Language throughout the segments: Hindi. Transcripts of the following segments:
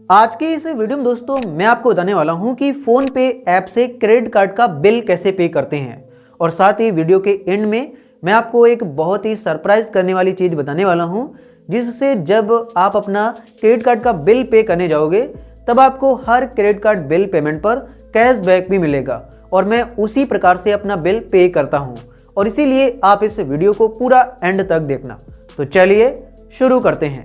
आज के इस वीडियो में दोस्तों मैं आपको बताने वाला हूं कि फ़ोन पे ऐप से क्रेडिट कार्ड का बिल कैसे पे करते हैं और साथ ही वीडियो के एंड में मैं आपको एक बहुत ही सरप्राइज करने वाली चीज़ बताने वाला हूं, जिससे जब आप अपना क्रेडिट कार्ड का बिल पे करने जाओगे तब आपको हर क्रेडिट कार्ड बिल पेमेंट पर कैशबैक भी मिलेगा। और मैं उसी प्रकार से अपना बिल पे करता हूं और इसीलिए आप इस वीडियो को पूरा एंड तक देखना। तो चलिए शुरू करते हैं।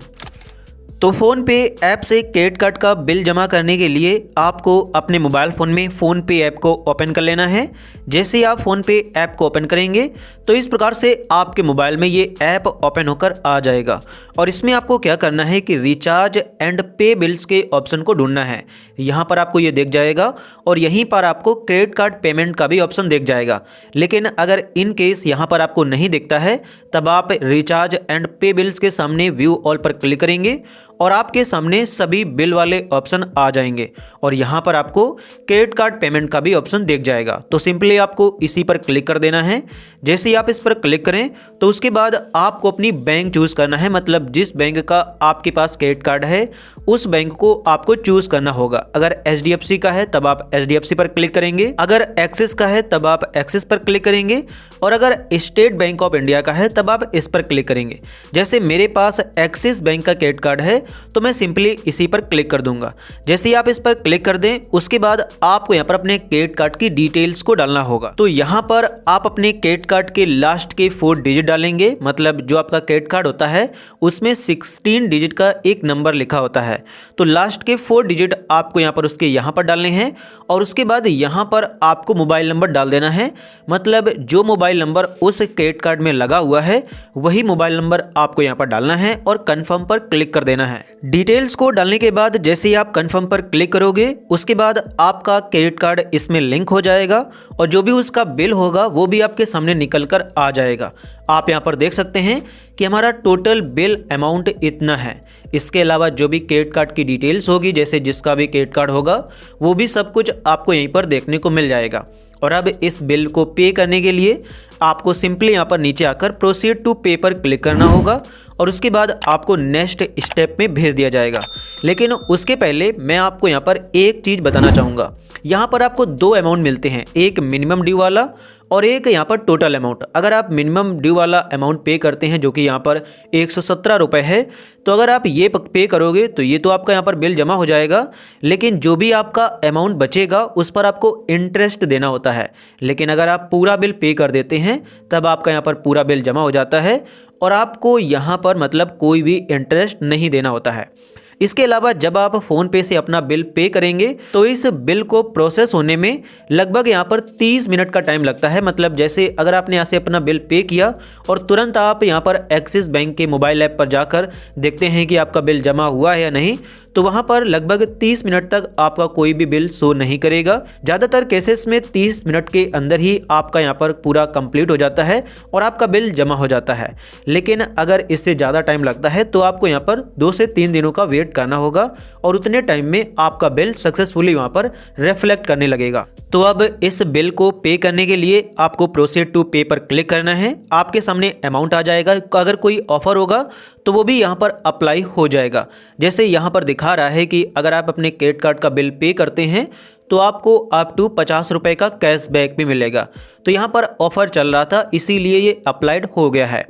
तो फ़ोन पे ऐप से क्रेडिट कार्ड का बिल जमा करने के लिए आपको अपने मोबाइल फ़ोन में फ़ोन पे ऐप को ओपन कर लेना है। जैसे ही आप फ़ोन पे ऐप को ओपन करेंगे तो इस प्रकार से आपके मोबाइल में ये ऐप ओपन होकर आ जाएगा और इसमें आपको क्या करना है कि रिचार्ज एंड पे बिल्स के ऑप्शन को ढूंढना है। यहाँ पर आपको ये दिख जाएगा और यहीं पर आपको क्रेडिट कार्ड पेमेंट का भी ऑप्शन दिख जाएगा। लेकिन अगर इन केस यहाँ पर आपको नहीं दिखता है तब आप रिचार्ज एंड पे बिल्स के सामने व्यू ऑल पर क्लिक करेंगे और आपके सामने सभी बिल वाले ऑप्शन आ जाएंगे और यहाँ पर आपको क्रेडिट कार्ड पेमेंट का भी ऑप्शन दिख जाएगा। तो सिंपली आपको इसी पर क्लिक कर देना है। जैसे ही आप इस पर क्लिक करें तो उसके बाद आपको अपनी बैंक चूज़ करना है, मतलब जिस बैंक का आपके पास क्रेडिट कार्ड है उस बैंक को आपको चूज़ करना होगा। अगर HDFC का है तब आप HDFC पर क्लिक करेंगे, अगर एक्सिस का है तब आप एक्सिस पर क्लिक करेंगे और अगर स्टेट बैंक ऑफ इंडिया का है तब आप इस पर क्लिक करेंगे। जैसे मेरे पास एक्सिस बैंक का क्रेडिट कार्ड है तो मैं सिंपली इसी पर क्लिक कर दूंगा। जैसे ही आप इस पर क्लिक कर दें उसके बाद आपको यहाँ पर अपने क्रेडिट कार्ड की डिटेल्स को डालना होगा। तो यहाँ पर आप अपने क्रेडिट कार्ड के लास्ट के 4 डिजिट डालेंगे, मतलब जो आपका क्रेडिट कार्ड होता है उसमें 16 डिजिट का एक नंबर लिखा होता है। तो लास्ट के 4 डिजिट आपको यहाँ पर उसके यहाँ पर डालने हैं और उसके बाद यहाँ पर आपको मोबाइल नंबर डाल देना है, मतलब जो मोबाइल नंबर उस क्रेडिट कार्ड में लगा हुआ है वही मोबाइल नंबर आपको यहाँ पर डालना है और कंफर्म पर क्लिक कर देना है। डिटेल्स को डालने के बाद जैसे ही आप कंफर्म पर क्लिक करोगे उसके बाद आपका क्रेडिट कार्ड इसमें लिंक हो जाएगा और जो भी उसका बिल होगा वो भी आपके सामने निकल कर आ जाएगा। आप यहाँ पर देख सकते हैं कि हमारा टोटल बिल अमाउंट इतना है। इसके अलावा जो भी क्रेडिट कार्ड की डिटेल्स होगी, जैसे जिसका भी क्रेडिट कार्ड होगा वो भी सब कुछ आपको यहीं पर देखने को मिल जाएगा। और अब इस बिल को पे करने के लिए आपको सिंपली यहाँ पर नीचे आकर प्रोसीड टू पे पर क्लिक करना होगा और उसके बाद आपको नेक्स्ट स्टेप में भेज दिया जाएगा। लेकिन उसके पहले मैं आपको यहाँ पर एक चीज़ बताना चाहूँगा। यहाँ पर आपको 2 अमाउंट मिलते हैं, एक मिनिमम ड्यू वाला और एक यहाँ पर टोटल अमाउंट। अगर आप मिनिमम ड्यू वाला अमाउंट पे करते हैं जो कि यहाँ पर 117 रुपये है, तो अगर आप ये पे करोगे तो ये तो आपका यहाँ पर बिल जमा हो जाएगा, लेकिन जो भी आपका अमाउंट बचेगा उस पर आपको इंटरेस्ट देना होता है। लेकिन अगर आप पूरा बिल पे कर देते हैं तब आपका यहाँ पर पूरा बिल जमा हो जाता है और आपको यहाँ पर मतलब कोई भी इंटरेस्ट नहीं देना होता है। इसके अलावा जब आप फ़ोन पे से अपना बिल पे करेंगे तो इस बिल को प्रोसेस होने में लगभग यहाँ पर 30 मिनट का टाइम लगता है। मतलब जैसे अगर आपने यहाँ से अपना बिल पे किया और तुरंत आप यहाँ पर एक्सिस बैंक के मोबाइल ऐप पर जाकर देखते हैं कि आपका बिल जमा हुआ है या नहीं, तो वहाँ पर लगभग 30 मिनट तक आपका कोई भी बिल शो नहीं करेगा। ज़्यादातर केसेस में 30 मिनट के अंदर ही आपका यहाँ पर पूरा कंप्लीट हो जाता है और आपका बिल जमा हो जाता है। लेकिन अगर इससे ज़्यादा टाइम लगता है तो आपको यहाँ पर 2 से 3 दिनों का वेट करना होगा और उतने टाइम में आपका बिल सक्सेसफुली वहाँ पर रिफ्लेक्ट करने लगेगा। तो अब इस बिल को पे करने के लिए आपको प्रोसीड टू पे पर क्लिक करना है। आपके सामने अमाउंट आ जाएगा, अगर कोई ऑफर होगा तो वो भी यहाँ पर अप्लाई हो जाएगा। जैसे यहाँ पर दिखा रहा है कि अगर आप अपने क्रेडिट कार्ड का बिल पे करते हैं तो आपको अप टू 50 रुपये का कैशबैक भी मिलेगा। तो यहाँ पर ऑफर चल रहा था इसीलिए ये अप्लाइड हो गया है।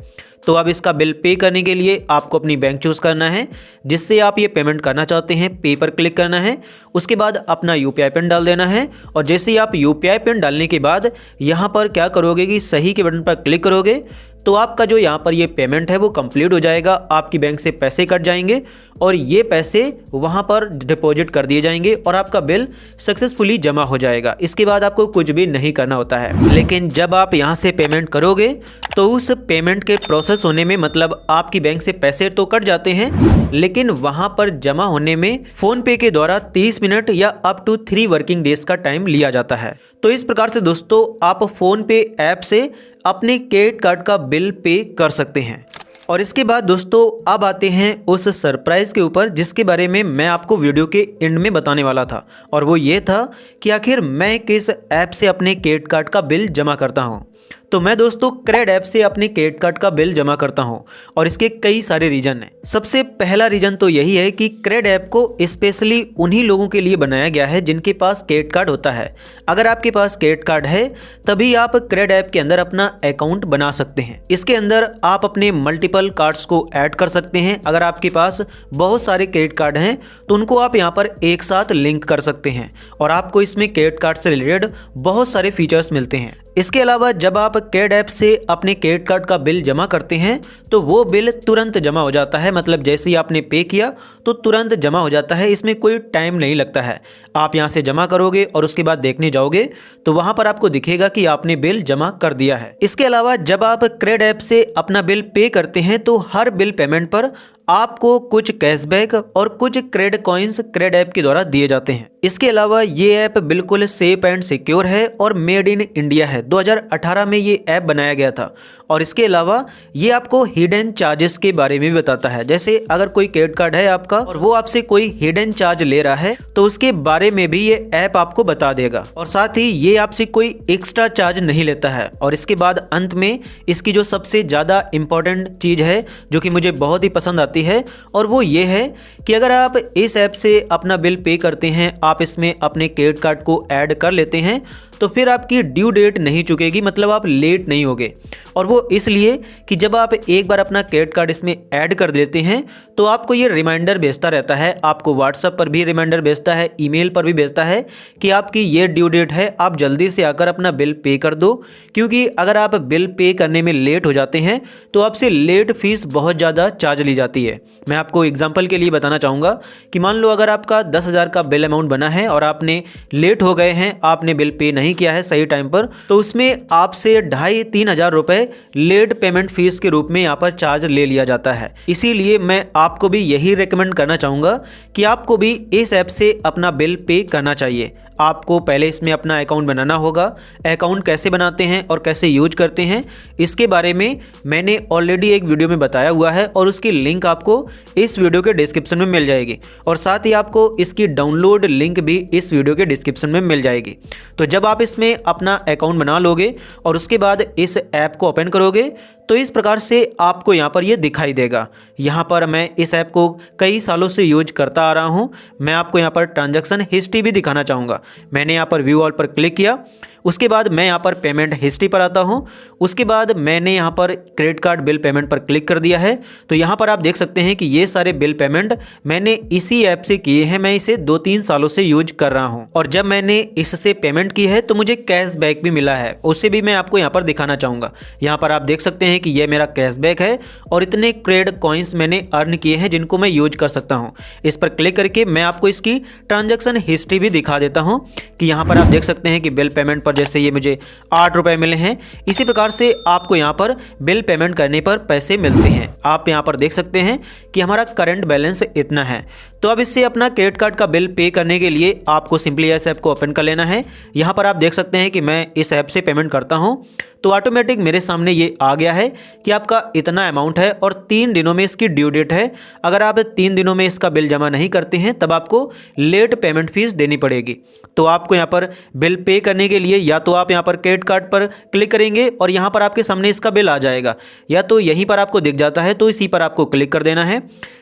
तो अब इसका बिल पे करने के लिए आपको अपनी बैंक चूज़ करना है जिससे आप ये पेमेंट करना चाहते हैं। पे पर क्लिक करना है, उसके बाद अपना UPI पिन डाल देना है और जैसे ही आप UPI पिन डालने के बाद यहाँ पर क्या करोगे कि सही के बटन पर क्लिक करोगे तो आपका जो यहाँ पर ये पेमेंट है वो कंप्लीट हो जाएगा। आपकी बैंक से पैसे कट जाएंगे और ये पैसे वहाँ पर डिपॉजिट कर दिए जाएंगे और आपका बिल सक्सेसफुली जमा हो जाएगा। इसके बाद आपको कुछ भी नहीं करना होता है। लेकिन जब आप यहाँ से पेमेंट करोगे तो उस पेमेंट के प्रोसेस होने में, मतलब आपकी बैंक से पैसे तो कट जाते हैं लेकिन वहाँ पर जमा होने में फ़ोन पे के द्वारा 30 मिनट या अप टू 3 वर्किंग डेज का टाइम लिया जाता है। तो इस प्रकार से दोस्तों आप फ़ोन पे ऐप से अपने क्रेडिट कार्ड का बिल पे कर सकते हैं। और इसके बाद दोस्तों अब आते हैं उस सरप्राइज़ के ऊपर जिसके बारे में मैं आपको वीडियो के एंड में बताने वाला था, और वो ये था कि आखिर मैं किस ऐप से अपने क्रेडिट कार्ड का बिल जमा करता हूँ। तो मैं दोस्तों क्रेड ऐप से अपने क्रेडिट कार्ड का बिल जमा करता हूं और इसके कई सारे रीजन हैं। सबसे पहला रीजन तो यही है कि क्रेड ऐप को स्पेशली उन्हीं लोगों के लिए बनाया गया है जिनके पास क्रेडिट कार्ड होता है। अगर आपके पास क्रेडिट कार्ड है तभी आप क्रेड ऐप के अंदर अपना अकाउंट बना सकते हैं। इसके अंदर आप अपने मल्टीपल कार्ड्स को ऐड कर सकते हैं। अगर आपके पास बहुत सारे क्रेडिट कार्ड हैं तो उनको आप यहाँ पर एक साथ लिंक कर सकते हैं और आपको इसमें क्रेडिट कार्ड से रिलेटेड बहुत सारे फीचर्स मिलते हैं। इसके अलावा जब आप क्रेड ऐप से अपने क्रेडिट कार्ड का बिल जमा करते हैं तो वो बिल तुरंत जमा हो जाता है। मतलब जैसे ही आपने पे किया तो तुरंत जमा हो जाता है, इसमें कोई टाइम नहीं लगता है। आप यहाँ से जमा करोगे और उसके बाद देखने जाओगे तो वहाँ पर आपको दिखेगा कि आपने बिल जमा कर दिया है। इसके अलावा जब आप क्रेड ऐप से अपना बिल पे करते हैं तो हर बिल पेमेंट पर आपको कुछ कैशबैक और कुछ क्रेड कॉइन्स क्रेड ऐप के द्वारा दिए जाते हैं। इसके अलावा ये ऐप बिल्कुल सेफ एंड सिक्योर है और मेड इन इंडिया है। 2018 में ये ऐप बनाया गया था और इसके अलावा ये आपको हिडन चार्जेस के बारे में भी बताता है। जैसे अगर कोई क्रेडिट कार्ड है आपका और वो आपसे कोई हिडन चार्ज ले रहा है तो उसके बारे में भी ये ऐप आपको बता देगा और साथ ही ये आपसे कोई एक्स्ट्रा चार्ज नहीं लेता है। और इसके बाद अंत में इसकी जो सबसे ज़्यादा इम्पोर्टेंट चीज़ है जो कि मुझे बहुत ही पसंद आती है और वो ये है कि अगर आप इस ऐप से अपना बिल पे करते हैं, आप इसमें अपने क्रेडिट कार्ड को ऐड कर लेते हैं तो फिर आपकी ड्यू डेट नहीं चुकेगी, मतलब आप लेट नहीं होगे। और वो इसलिए कि जब आप एक बार अपना क्रेडिट कार्ड इसमें ऐड कर देते हैं तो आपको ये रिमाइंडर भेजता रहता है। आपको व्हाट्सएप पर भी रिमाइंडर भेजता है, ईमेल पर भी भेजता है कि आपकी ये ड्यू डेट है, आप जल्दी से आकर अपना बिल पे कर दो। क्योंकि अगर आप बिल पे करने में लेट हो जाते हैं तो आपसे लेट फीस बहुत ज़्यादा चार्ज ली जाती है। मैं आपको एग्जाम्पल के लिए बताना चाहूँगा कि मान लो अगर आपका 10,000 का बिल अमाउंट बना है और आपने लेट हो गए हैं, आपने बिल पे नहीं किया है सही टाइम पर, तो उसमें आपसे 2,500-3 हज़ार रुपए लेट पेमेंट फीस के रूप में यहाँ पर चार्ज ले लिया जाता है। इसीलिए मैं आपको भी यही रेकमेंड करना चाहूँगा कि आपको भी इस ऐप से अपना बिल पे करना चाहिए। आपको पहले इसमें अपना अकाउंट बनाना होगा। अकाउंट कैसे बनाते हैं और कैसे यूज करते हैं इसके बारे में मैंने ऑलरेडी एक वीडियो में बताया हुआ है और उसकी लिंक आपको इस वीडियो के डिस्क्रिप्शन में मिल जाएगी और साथ ही आपको इसकी डाउनलोड लिंक भी इस वीडियो के डिस्क्रिप्शन में मिल जाएगी। तो जब आप इसमें अपना अकाउंट बना लोगे और उसके बाद इस ऐप को ओपन करोगे तो इस प्रकार से आपको यहाँ पर ये दिखाई देगा। यहाँ पर मैं इस ऐप को कई सालों से यूज करता आ रहा हूँ। मैं आपको यहाँ पर ट्रांजैक्शन हिस्ट्री भी दिखाना चाहूँगा। मैंने यहाँ पर व्यू ऑल पर क्लिक किया, उसके बाद मैं यहाँ पर पेमेंट हिस्ट्री पर आता हूँ। उसके बाद मैंने यहाँ पर क्रेडिट कार्ड बिल पेमेंट पर क्लिक कर दिया है। तो यहाँ पर आप देख सकते हैं कि ये सारे बिल पेमेंट मैंने इसी ऐप से किए हैं। मैं इसे 2-3 सालों से यूज कर रहा हूँ और जब मैंने इससे पेमेंट की है तो मुझे कैशबैक भी मिला है, उसे भी मैं आपको यहाँ पर दिखाना चाहूँगा। यहाँ पर आप देख सकते हैं कि ये मेरा कैशबैक है और इतने क्रेडिट कॉइन्स मैंने अर्न किए हैं जिनको मैं यूज कर सकता हूँ। इस पर क्लिक करके मैं आपको इसकी ट्रांजैक्शन हिस्ट्री भी दिखा देता हूँ कि यहाँ पर आप देख सकते हैं कि बिल पेमेंट पर जैसे ये मुझे 8 रुपए मिले हैं, इसी प्रकार से आपको यहाँ पर बिल पेमेंट करने पर पैसे मिलते हैं। आप यहाँ पर देख सकते हैं कि हमारा करंट बैलेंस इतना है। तो अब इससे अपना क्रेडिट कार्ड का बिल पे करने के लिए आपको सिंपली इस ऐप को ओपन कर लेना है। यहाँ पर आप देख सकते हैं कि मैं इस ऐप से पेमेंट करता हूँ तो ऑटोमेटिक मेरे सामने ये आ गया है कि आपका इतना अमाउंट है और 3 दिनों में इसकी ड्यू डेट है। अगर आप 3 दिनों में इसका बिल जमा नहीं करते हैं तब आपको लेट पेमेंट फीस देनी पड़ेगी। तो आपको यहाँ पर बिल पे करने के लिए या तो आप यहाँ पर क्रेडिट कार्ड पर क्लिक करेंगे और यहाँ पर आपके सामने इसका बिल आ जाएगा, या तो यहीं पर आपको दिख जाता है तो इसी पर आपको क्लिक कर देना है।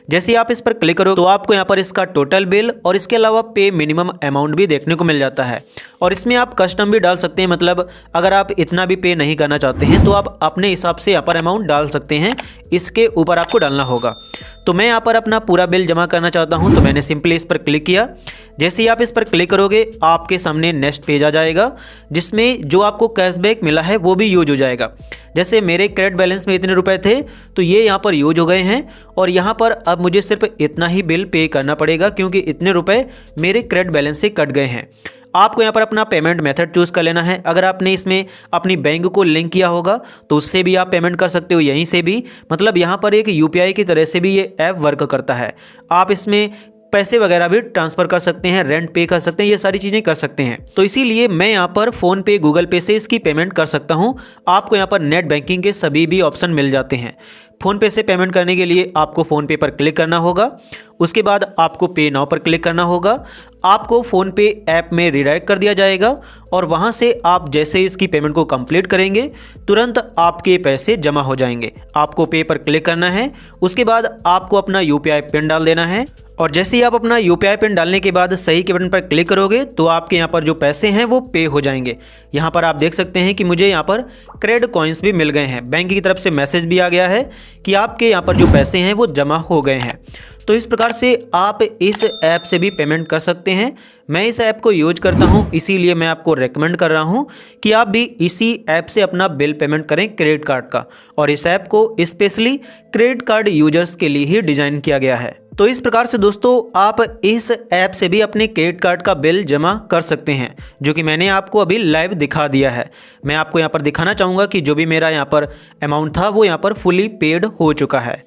जैसे ही आप इस पर क्लिक करो तो आपको यहाँ पर इसका टोटल बिल और इसके अलावा पे मिनिमम अमाउंट भी देखने को मिल जाता है और इसमें आप कस्टम भी डाल सकते हैं। मतलब अगर आप इतना भी पे नहीं करना चाहते हैं तो आप अपने हिसाब से यहाँ पर अमाउंट डाल सकते हैं, इसके ऊपर आपको डालना होगा। तो मैं यहाँ पर अपना पूरा बिल जमा करना चाहता हूँ तो मैंने सिंपली इस पर क्लिक किया। जैसे ही आप इस पर क्लिक करोगे आपके सामने नेक्स्ट पेज आ जाएगा जिसमें जो आपको कैशबैक मिला है वो भी यूज हो जाएगा। जैसे मेरे क्रेडिट बैलेंस में इतने रुपए थे तो ये यहाँ पर यूज हो गए हैं और यहाँ पर अब मुझे सिर्फ इतना ही बिल पे करना पड़ेगा क्योंकि इतने रुपए मेरे क्रेडिट बैलेंस से कट गए हैं। आपको यहाँ पर अपना पेमेंट मेथड चूज़ कर लेना है। अगर आपने इसमें अपनी बैंक को लिंक किया होगा तो उससे भी आप पेमेंट कर सकते हो, यहीं से भी। मतलब यहाँ पर एक यूपीआई की तरह से भी ये ऐप वर्क करता है। आप इसमें पैसे वगैरह भी ट्रांसफ़र कर सकते हैं, रेंट पे कर सकते हैं, ये सारी चीज़ें कर सकते हैं। तो इसीलिए मैं यहाँ पर फ़ोन पे, गूगल पे से इसकी पेमेंट कर सकता हूँ। आपको यहाँ पर नेट बैंकिंग के सभी भी ऑप्शन मिल जाते हैं। फ़ोनपे से पेमेंट करने के लिए आपको फ़ोनपे पर क्लिक करना होगा। उसके बाद आपको पे नाउ पर क्लिक करना होगा। आपको फ़ोनपे ऐप में रिडायरेक्ट कर दिया जाएगा और वहां से आप जैसे इसकी पेमेंट को कंप्लीट करेंगे तुरंत आपके पैसे जमा हो जाएंगे। आपको पे पर क्लिक करना है। उसके बाद आपको अपना यूपीआई पिन डाल देना है और जैसे ही आप अपना यूपीआई पिन डालने के बाद सही के बटन पर क्लिक करोगे तो आपके यहाँ पर जो पैसे हैं वो पे हो जाएंगे। यहाँ पर आप देख सकते हैं कि मुझे यहाँ पर क्रेड कॉइन्स भी मिल गए हैं। बैंक की तरफ से मैसेज भी आ गया है कि आपके यहाँ पर जो पैसे हैं वो जमा हो गए हैं। तो इस प्रकार से आप इस ऐप से भी पेमेंट कर सकते हैं। मैं इस ऐप को यूज करता हूं, इसीलिए मैं आपको रेकमेंड कर रहा हूं कि आप भी इसी ऐप से अपना बिल पेमेंट करें क्रेडिट कार्ड का। और इस ऐप को स्पेशली क्रेडिट कार्ड यूजर्स के लिए ही डिज़ाइन किया गया है। तो इस प्रकार से दोस्तों आप इस ऐप से भी अपने क्रेडिट कार्ड का बिल जमा कर सकते हैं, जो कि मैंने आपको अभी लाइव दिखा दिया है। मैं आपको यहाँ पर दिखाना चाहूँगा कि जो भी मेरा यहाँ पर अमाउंट था वो यहाँ पर फुली पेड हो चुका है।